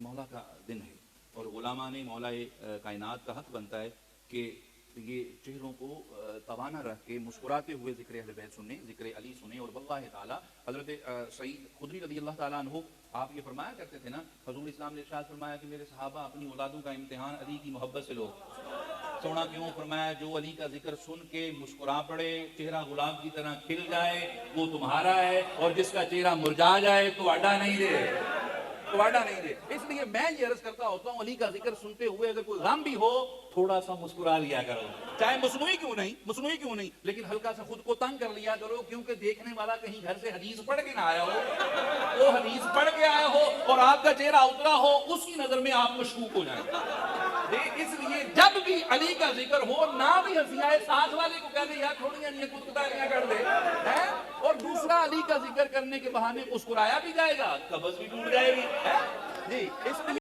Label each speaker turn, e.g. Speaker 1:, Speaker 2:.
Speaker 1: मौला का दिन है और गुलामा ने मौला कायनात का हक बनता है कि ये चेहरों को तवाना रख के मुस्कुराते हुए ज़िक्र अहले बैत सुने, ज़िक्र अली सुने। और वल्लाहि ताला हज़रत सईद खुदरी रज़ी अल्लाह ताला अन्हु आप ये फरमाया करते थे ना, हुज़ूर इस्लाम ने इरशाद फरमाया कि मेरे सहाबा अपनी औलादों का इम्तिहान अली की मोहब्बत से लो। सोना क्यों? फरमाया जो अली का जिक्र सुन के मुस्कुरा पड़े, चेहरा गुलाब की तरह खिल जाए, वो तुम्हारा है, और जिसका चेहरा मुरझा जाए तो अड्डा नहीं दे, तो अड्डा नहीं दे। इसलिए मैं ये अर्ज करता होता हूँ, अली का जिक्र सुनते हुए अगर कोई गम भी हो थोड़ा सा मुस्कुरा लिया करो, चाहे मसनूई क्यों नहीं, लेकिन हल्का सा खुद को तंग कर लिया करो, क्योंकि देखने वाला कहीं घर से हदीस पढ़ के ना आया हो, वो हदीस पढ़ के आया हो और आपका चेहरा उतरा हो, उसकी नजर में आप मशकूक हो जाए। इसलिए जब भी अली का जिक्र हो ना भी हंसी आए, साथ वाले को कह दे यार थोड़ी नहीं कुतकुतारियां कर दे, है? और दूसरा अली का जिक्र करने के बहाने मुस्कुराया भी जाएगा, कब्ज़ भी टूट जाएगी, है? जी, इसलिए